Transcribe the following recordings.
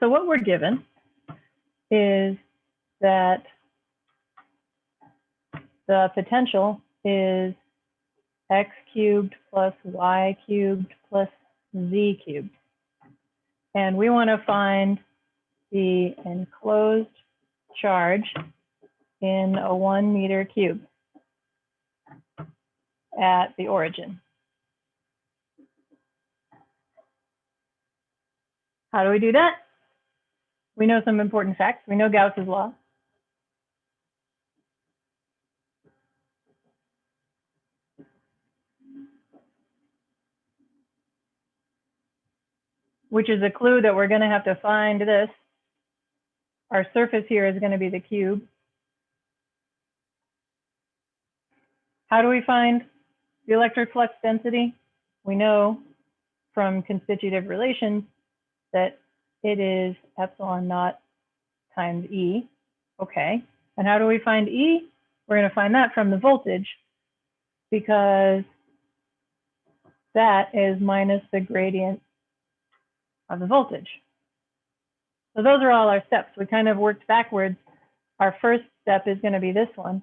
So what we're given is that the potential is x cubed plus y cubed plus z cubed. And we want to find the enclosed charge in a 1 meter cube at the origin. How do we do that? We know some important facts. We know Gauss's law. Which is a clue that we're going to have to find this. Our surface here is going to be the cube. How do we find the electric flux density? We know from constitutive relations that it is epsilon naught times E. Okay, and how do we find E? We're going to find that from the voltage, because that is minus the gradient of the voltage. So those are all our steps. We kind of worked backwards. Our first step is going to be this one.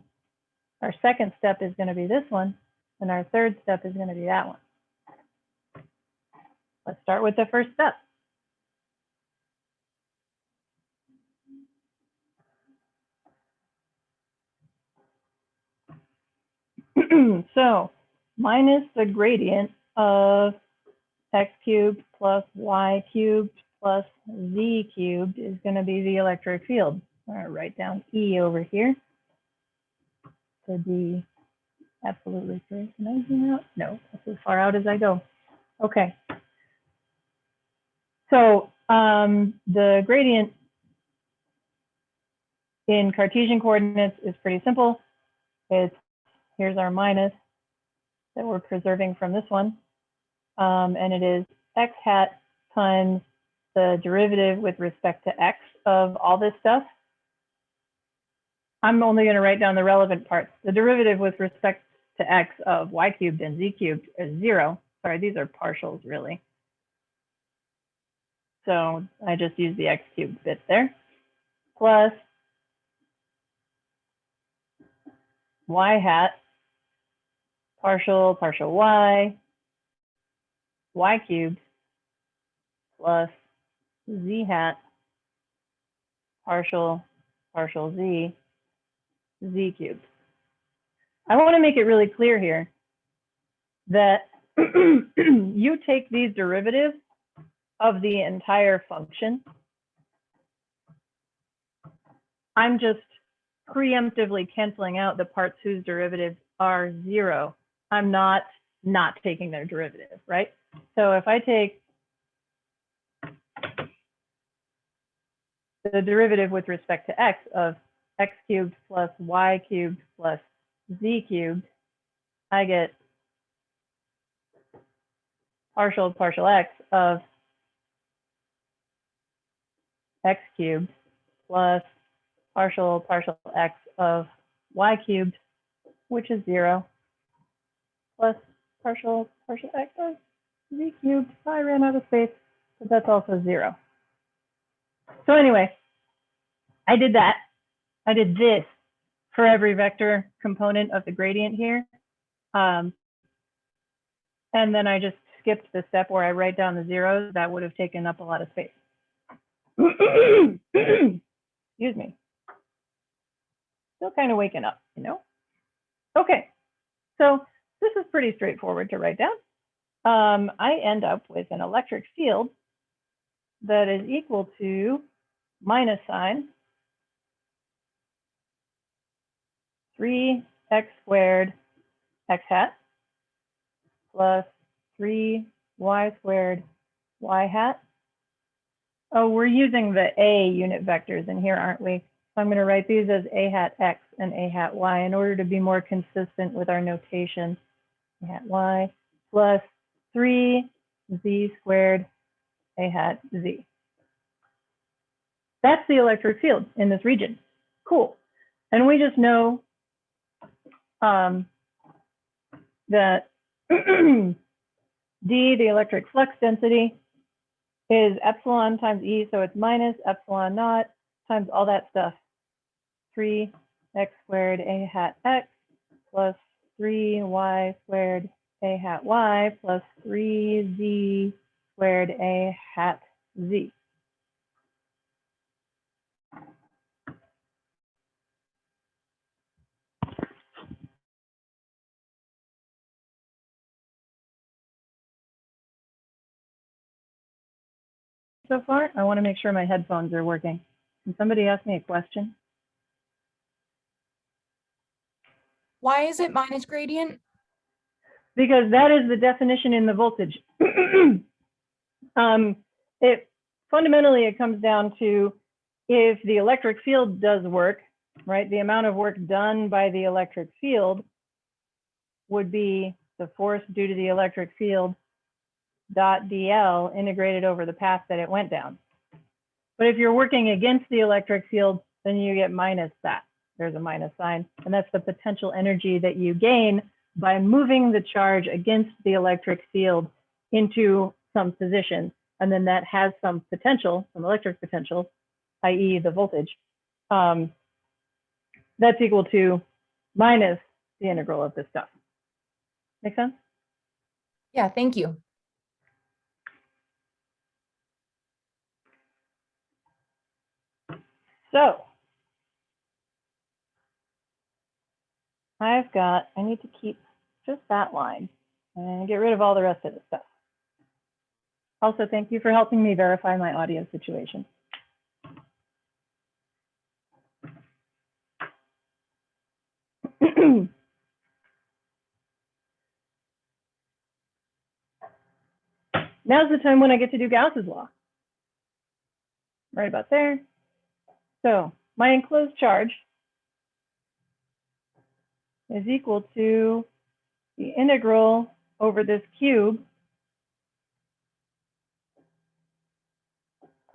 Our second step is going to be this one. And our third step is going to be that one. Let's start with the first step. So minus the gradient of x cubed plus y cubed plus z cubed is going to be the electric field. I'm going to write down E over here to be absolutely clear. Can I zoom out? No, that's as far out as I go. Okay. So the gradient in Cartesian coordinates is pretty simple. Here's our minus that we're preserving from this one. And it is x hat times the derivative with respect to x of all this stuff. I'm only going to write down the relevant parts. The derivative with respect to x of y cubed and z cubed is 0. Sorry, these are partials, really. So I just use the x cubed bit there. Plus y hat partial y cubed plus z hat partial z cubed. I want to make it really clear here that you take these derivatives of the entire function. I'm just preemptively canceling out the parts whose derivatives are 0. I'm not taking their derivative, right? So if I take the derivative with respect to x of x cubed plus y cubed plus z cubed, I get partial x of x cubed plus partial x of y cubed, which is 0, plus partial x of z cubed. I ran out of space, but that's also 0. So anyway, I did that. I did this for every vector component of the gradient here. And then I just skipped the step where I write down the zeros. That would have taken up a lot of space. Excuse me. Still kind of waking up, you know? Okay, so this is pretty straightforward to write down. I end up with an electric field that is equal to minus sign 3x squared x hat plus 3y squared y hat. Oh, we're using the A unit vectors in here, aren't we? So I'm going to write these as a hat x and a hat y in order to be more consistent with our notation. A hat y plus 3z squared a hat z. That's the electric field in this region. Cool. And we just know that D, the electric flux density, is epsilon times E, so it's minus epsilon naught times all that stuff. 3x squared a hat x plus 3y squared a hat y plus 3z squared a hat z. So far, I want to make sure my headphones are working. Can somebody ask me a question? Why is it minus gradient? Because that is the definition in the voltage. Fundamentally, it comes down to if the electric field does work, right? The amount of work done by the electric field would be the force due to the electric field dot dl integrated over the path that it went down. But if you're working against the electric field, then you get minus that. There's a minus sign, and that's the potential energy that you gain by moving the charge against the electric field into some position. And then that has some potential, some electric potential, i.e. the voltage. That's equal to minus the integral of this stuff. Make sense? Yeah, thank you. So I need to keep just that line and get rid of all the rest of the stuff. Also, thank you for helping me verify my audio situation. Now's the time when I get to do Gauss's law. Right about there. So my enclosed charge is equal to the integral over this cube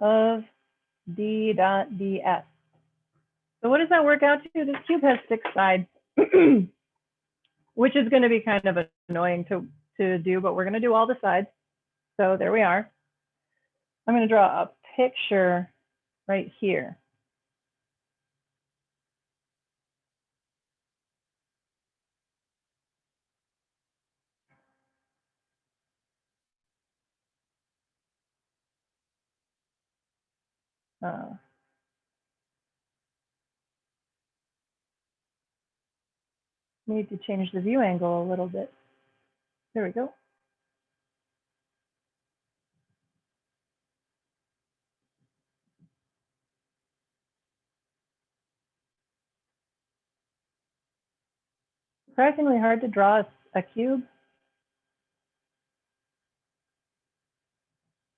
of d dot ds. So what does that work out to? This cube has 6 sides, which is going to be kind of annoying to do, but we're going to do all the sides. So there we are. I'm going to draw a picture right here. Need to change the view angle a little bit. There we go. Surprisingly hard to draw a cube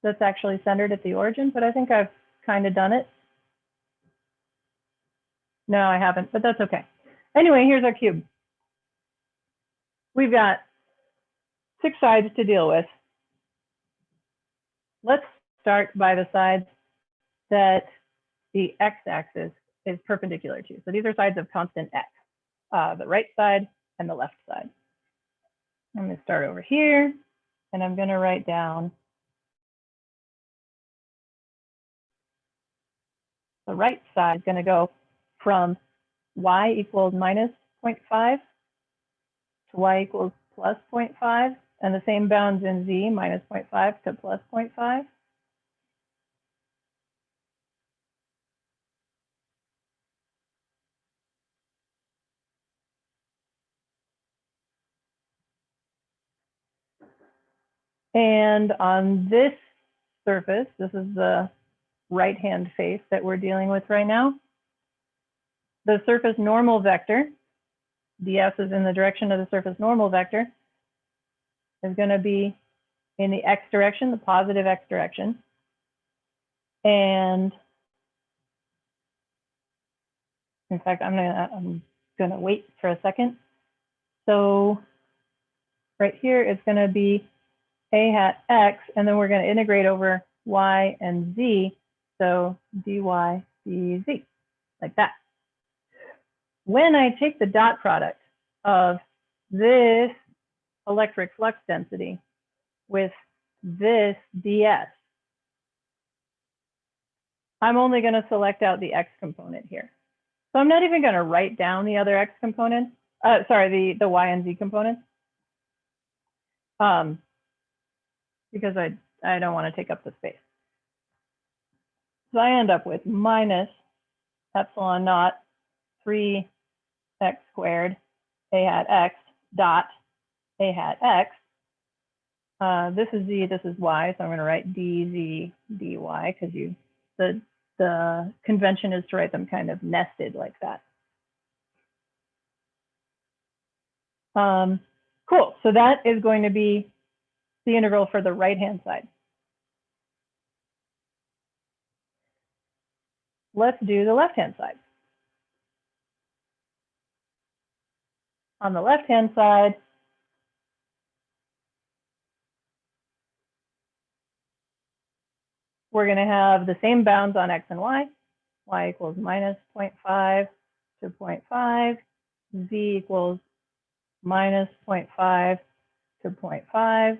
that's actually centered at the origin, but I think I've kind of done it. No, I haven't, but that's okay. Anyway, here's our cube. We've got 6 sides to deal with. Let's start by the sides that the x-axis is perpendicular to. So these are sides of constant x, the right side and the left side. I'm going to start over here, and I'm going to write down the right side is going to go from y equals minus 0.5 to y equals plus 0.5, and the same bounds in z, minus 0.5 to plus 0.5. And on this surface, this is the right-hand face that we're dealing with right now. The surface normal vector, ds is in the direction of the surface normal vector, is going to be in the x direction, the positive x direction. And in fact, I'm gonna wait for a second. So right here, it's going to be a hat x, and then we're going to integrate over y and z. So dy dz, like that. When I take the dot product of this electric flux density with this ds, I'm only going to select out the x component here. So I'm not even going to write down the other x components. Sorry, the y and z components. Because I don't want to take up the space. So I end up with minus epsilon naught 3x squared a hat x dot a hat x. This is z, this is y, so I'm going to write dz dy because the convention is to write them kind of nested like that. Cool, so that is going to be the integral for the right-hand side. Let's do the left-hand side. On the left-hand side, we're going to have the same bounds on x and y equals minus 0.5 to 0.5, z equals minus 0.5 to 0.5.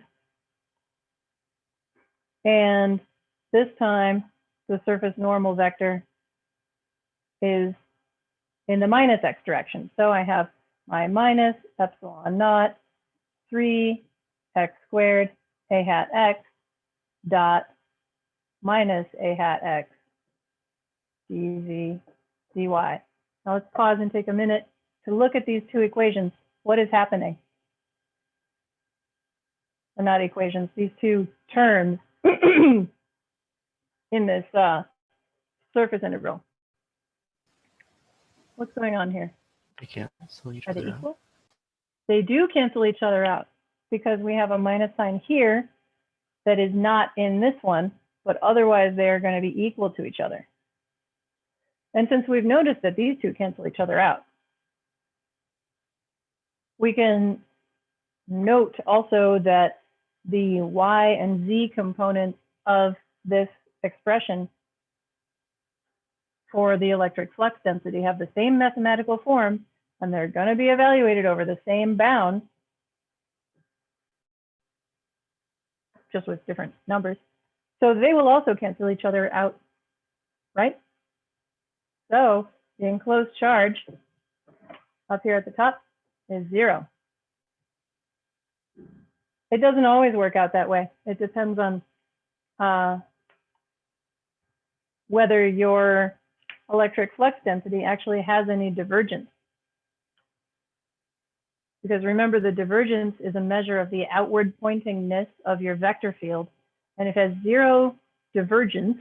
And this time, the surface normal vector is in the minus x direction. So I have my minus epsilon naught 3 x squared a hat x dot minus a hat x dz dy. Now let's pause and take a minute to look at these two equations. What is happening? Or not equations, these two terms in this surface integral. What's going on here? They cancel each Are they other out. equal? They do cancel each other out because we have a minus sign here that is not in this one, but otherwise they are going to be equal to each other. And since we've noticed that these two cancel each other out, we can note also that the y and z components of this expression for the electric flux density have the same mathematical form, and they're going to be evaluated over the same bound, just with different numbers. So they will also cancel each other out, right? So the enclosed charge up here at the top is 0. It doesn't always work out that way. It depends on whether your electric flux density actually has any divergence. Because remember, the divergence is a measure of the outward pointingness of your vector field. And if it has 0 divergence,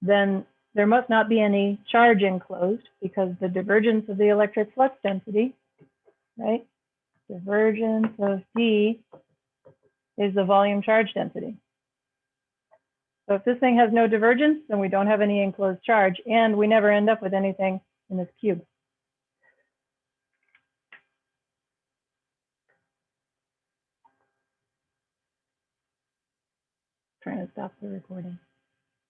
then there must not be any charge enclosed because the divergence of the electric flux density, right? Divergence of D is the volume charge density. So if this thing has no divergence, then we don't have any enclosed charge, and we never end up with anything in this cube. Trying to stop the recording.